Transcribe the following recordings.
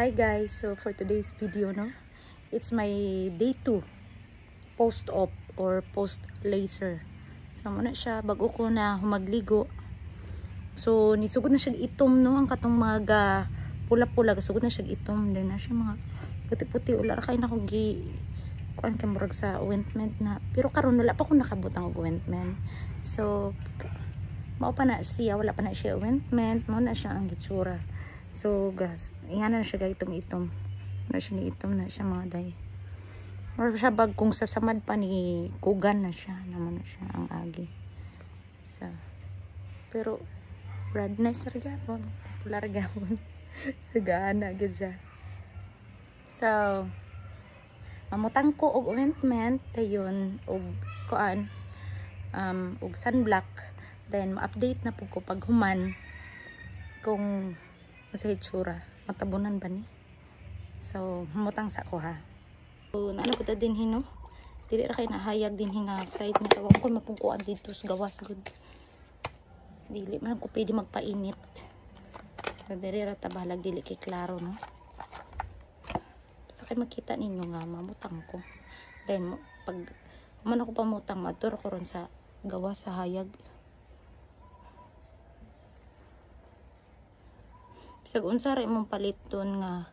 Hi guys, so for today's video, no, it's my day 2 post-op or post-laser. So muna siya bago ko na humagligo. So nisugod na siya itom, no, ang katong mga pula-pula, gasugod na siya itom. Then na siya mga puti-puti, wala ra kay na kog kuan kay murag sa ointment na. Pero karon wala pa ko nakabutang og ointment. So mao pa na siya, wala pa na siya ointment, mao na siya ang gitsura. So guys, iyan na siya guys, itom-itom na siya, ni itom na siya mga day. Or siya bag kung sasamad pa ni kugan na siya, naman na siya ang agi. So, pero redness ra gyapon, popular gyapon. Sagana gid siya. So mamutang ko og ointment dayon og kuan og sunblock, then ma-update na pud ko pag human kung sa hitsura, matabunan ba ni? So, hamutang sa ko ha. So, naano ko ta din hino? Dili ra kay nahayag din hinga side ni kawang ko mapungkuan dito sa gawas good. Dili man ko pwede magpainit. So, diri ra ta bahalag dili kay klaro, no? Basta kay makita ninyo nga mamutang ko. Then pag man ako pamutang madtor ko ron sa gawas sa hayag. Bisag unsa ra imong paliton nga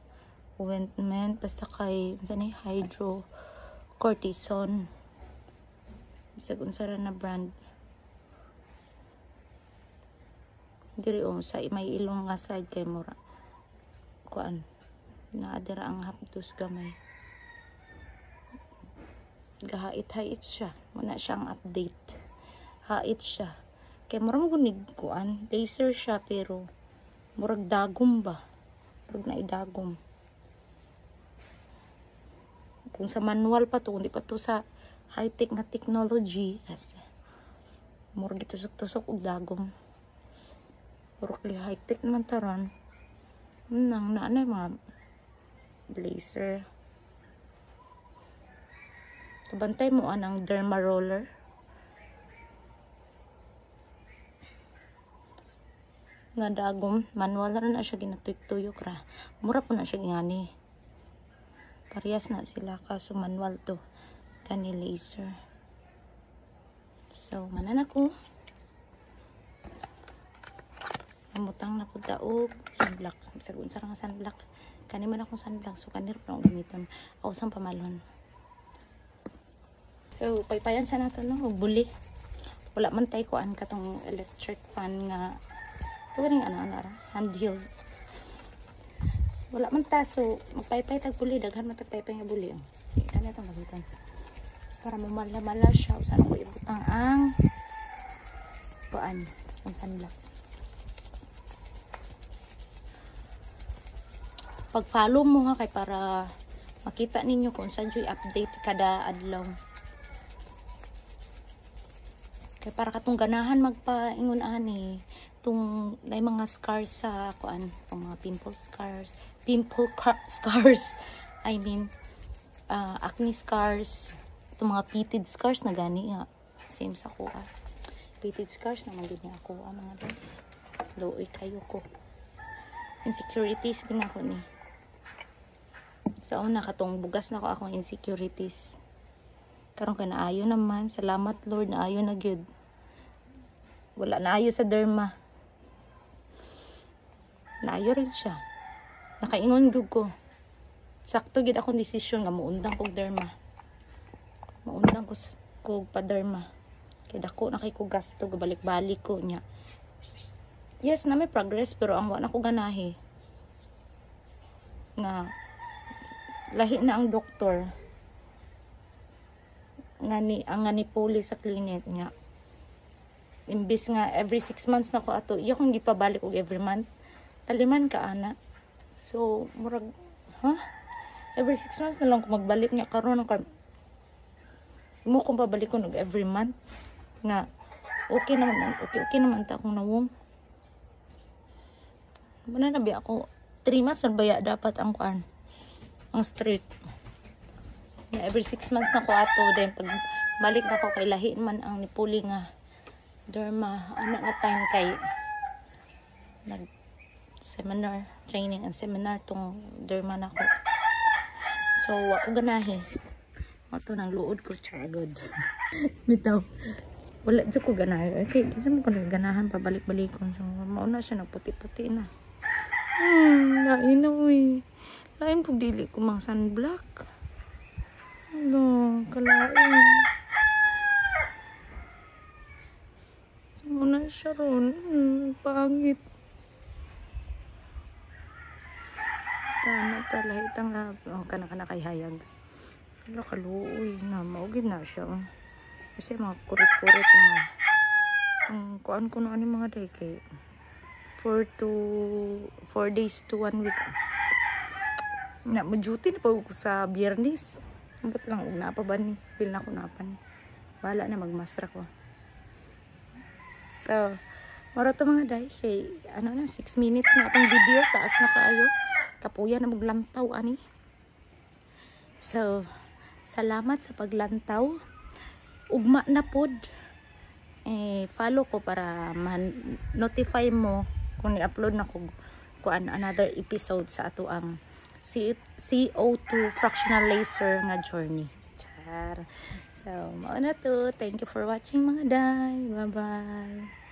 ointment, basta kay unsa hydrocortisone, bisag unsa ra na brand diri sa may ilong nga side kay mura kuan naa dira ang hapdos gamay, gahait-hait siya, muna siya ang update, hait siya kay mura mo gunig kuan laser siya pero murag dagom ba, murag na idagom. Kung sa manual pa to, hindi pa to sa high-tech na technology, murag itusok-tusok og dagom. Murag high-tech naman taron. Nang naanay mga laser. Kabantay mo anang derma roller. Nga dagom, manual na siya ginatuyok-tuyok ra. Mura po na siya gingani. Parehas na sila kaso manual to, kani laser. So manan ako. Namutang na pud ta og sunblock. Bisag unsa ra nga sunblock. Kani man akong sunblock, so kanir pa akong gamiton. Ako sang pamalon. So paypayan sa nato no, buli. Wala man tay kuan katong electric fan nga turing ano ra, handheld. Wala man ta, so magpaypay tag buli, daghan man tag paypay nga buli. Kani itong magitan para mamala-mala siya. Usan ko ibutang ang kuan ang sunblock. Pag follow mo ha kay para makita ninyo kung saan yung update kada adlaw. Kay para katong ganahan magpaingon ani tung may mga scars sa kuan, mga pimple scars, I mean acne scars, itong mga pitted scars na gani nga same sa ko pitted scars naman din ako mga low kayo ko, insecurities din ako ni sa una katong bugas na ko akong insecurities karon kay naayo naman, salamat Lord, naayo na gyud, wala naayo sa derma. Naayo rin siya. Nakaingon gyud ko. Sakto gid akong desisyon nga muundang kog derma. Maundang ko pa derma. Kay dako na kay ko gasto, gabalik-balik ko nya. Yes, na may progress pero ang wa na ko ganahi. Nga lahi na ang doktor. Ang nga ni puli sa clinic nya. Imbis nga every 6 months na ko ato, iya kong gipabalik og every month. Taliman ka ana. So murag every 6 months na lang ko magbalik niya karon ka mo kung pabalik ko every month nga okay naman ta akong nawong. Muna na ba ako 3 months na baya dapat ang kuan ang straight nga every 6 months na ko ato, then pag balik na ko kay lahi man ang nipuli nga derma, anak nga time kay nag seminar training and seminar tong derma na ko. So ako ganahe. Mato nang luod ko chagod. Bitaw. Wala dyan ko ganahe. Okay, kasi mo ko ganahan pabalik-balikon. So mauna siya nagputi-puti na. Lain na uy. Lain po dili ko mang sunblock. Ano, kalain. So mauna siya ron. Pangit. Tama talaga itang kana kay hayag. Wala kaluoy na maugid na siya. Kasi mga kurit-kurit na kuan ko na ani mga day kay 4 days to 1 week. Na mo-duty na pa ko sa Biyernes. Ambot lang na pa ba ni? Feel na ko na pa ni. Wala na magmasra ko. So, maro to mga day kay ano na 6 minutes na atong video, taas na kaayo. Kapuya na maglantaw ani. So, salamat sa paglantaw. Ugma na pod. Follow ko para man-notify mo kung i-upload na ko kuan another episode sa ato ang CO2 fractional laser nga journey. Char. So, mao na to. Thank you for watching mga day. Bye-bye.